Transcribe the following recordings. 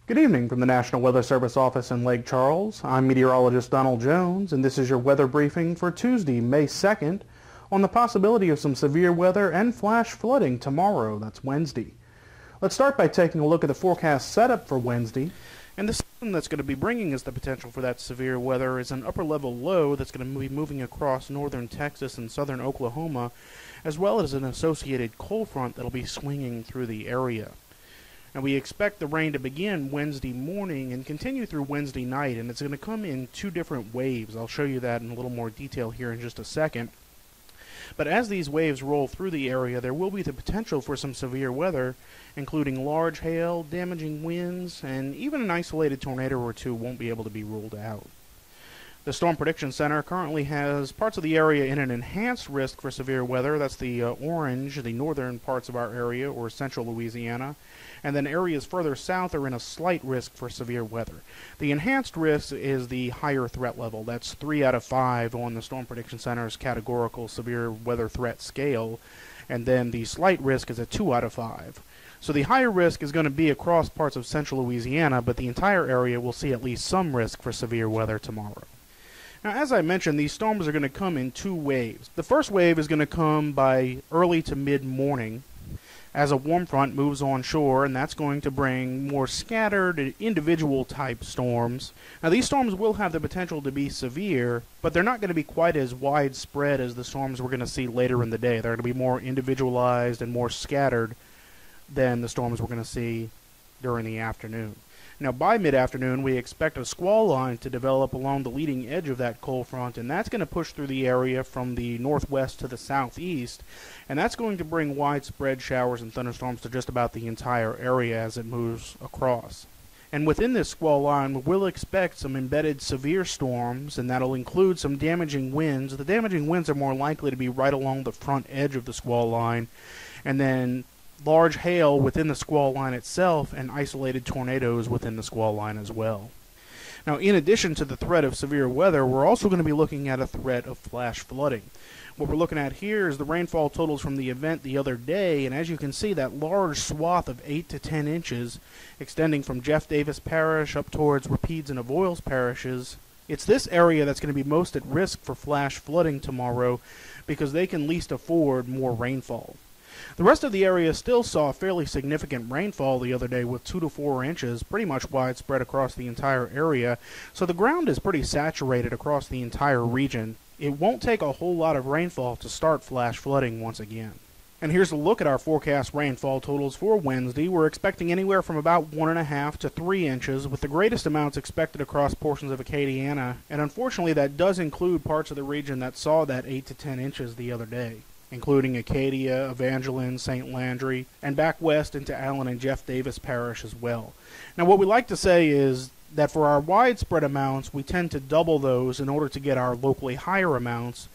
Good evening from the National Weather Service office in Lake Charles. I'm meteorologist Donald Jones, and this is your weather briefing for Tuesday, May 2nd, on the possibility of some severe weather and flash flooding tomorrow. That's Wednesday. Let's start by taking a look at the forecast setup for Wednesday. And the system that's going to be bringing us the potential for that severe weather is an upper-level low that's going to be moving across northern Texas and southern Oklahoma, as well as an associated cold front that'll be swinging through the area. Now, we expect the rain to begin Wednesday morning and continue through Wednesday night, and it's going to come in two different waves. I'll show you that in a little more detail here in just a second. But as these waves roll through the area, there will be the potential for some severe weather, including large hail, damaging winds, and even an isolated tornado or two won't be able to be ruled out. The Storm Prediction Center currently has parts of the area in an enhanced risk for severe weather. That's the orange, the northern parts of our area, or central Louisiana. And then areas further south are in a slight risk for severe weather. The enhanced risk is the higher threat level. That's 3 out of 5 on the Storm Prediction Center's categorical severe weather threat scale. And then the slight risk is a 2 out of 5. So the higher risk is going to be across parts of central Louisiana, but the entire area will see at least some risk for severe weather tomorrow. Now, as I mentioned, these storms are going to come in two waves. The first wave is going to come by early to mid-morning as a warm front moves onshore, and that's going to bring more scattered, individual-type storms. Now, these storms will have the potential to be severe, but they're not going to be quite as widespread as the storms we're going to see later in the day. They're going to be more individualized and more scattered than the storms we're going to see during the afternoon. Now, by mid-afternoon, we expect a squall line to develop along the leading edge of that cold front, and that's going to push through the area from the northwest to the southeast, and that's going to bring widespread showers and thunderstorms to just about the entire area as it moves across. And within this squall line, we'll expect some embedded severe storms, and that'll include some damaging winds. The damaging winds are more likely to be right along the front edge of the squall line, and then large hail within the squall line itself, and isolated tornadoes within the squall line as well. Now, in addition to the threat of severe weather, we're also going to be looking at a threat of flash flooding. What we're looking at here is the rainfall totals from the event the other day, and as you can see, that large swath of 8 to 10 inches extending from Jeff Davis Parish up towards Rapides and Avoyelles parishes. It's this area that's going to be most at risk for flash flooding tomorrow because they can least afford more rainfall. The rest of the area still saw fairly significant rainfall the other day with 2 to 4 inches, pretty much widespread across the entire area, so the ground is pretty saturated across the entire region. It won't take a whole lot of rainfall to start flash flooding once again. And here's a look at our forecast rainfall totals for Wednesday. We're expecting anywhere from about 1.5 to 3 inches, with the greatest amounts expected across portions of Acadiana, and unfortunately that does include parts of the region that saw that 8 to 10 inches the other day, including Acadia, Evangeline, St. Landry, and back west into Allen and Jeff Davis Parish as well. Now, what we like to say is that for our widespread amounts, we tend to double those in order to get our locally higher amounts.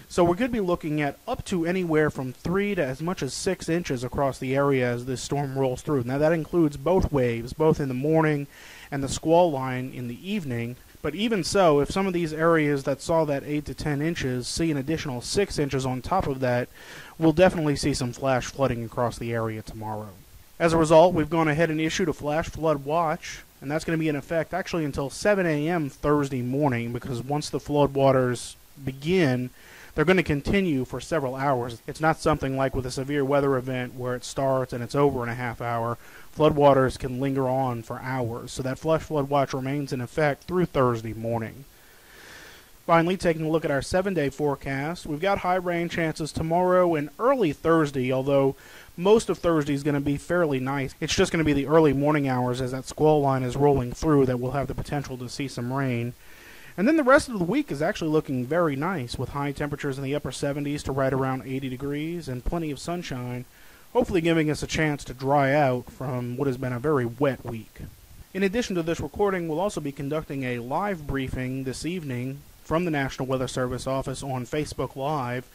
So we're going to be looking at up to anywhere from 3 to as much as 6 inches across the area as this storm rolls through. Now, that includes both waves, both in the morning and the squall line in the evening. But even so, if some of these areas that saw that 8 to 10 inches see an additional 6 inches on top of that, we'll definitely see some flash flooding across the area tomorrow. As a result, we've gone ahead and issued a flash flood watch, and that's going to be in effect actually until 7 a.m. Thursday morning, because once the floodwaters begin, they're going to continue for several hours. It's not something like with a severe weather event where it starts and it's over in a half hour. Floodwaters can linger on for hours, so that flash flood watch remains in effect through Thursday morning. Finally, taking a look at our 7-day forecast, we've got high rain chances tomorrow and early Thursday, although most of Thursday is going to be fairly nice. It's just going to be the early morning hours as that squall line is rolling through that we'll have the potential to see some rain. And then the rest of the week is actually looking very nice, with high temperatures in the upper 70s to right around 80 degrees and plenty of sunshine, hopefully giving us a chance to dry out from what has been a very wet week. In addition to this recording, we'll also be conducting a live briefing this evening from the National Weather Service office on Facebook Live,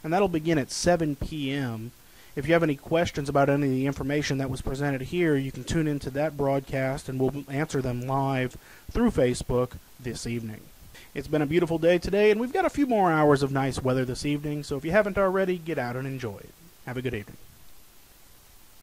and that'll begin at 7 p.m. If you have any questions about any of the information that was presented here, you can tune into that broadcast and we'll answer them live through Facebook this evening. It's been a beautiful day today, and we've got a few more hours of nice weather this evening, so if you haven't already, get out and enjoy it. Have a good evening.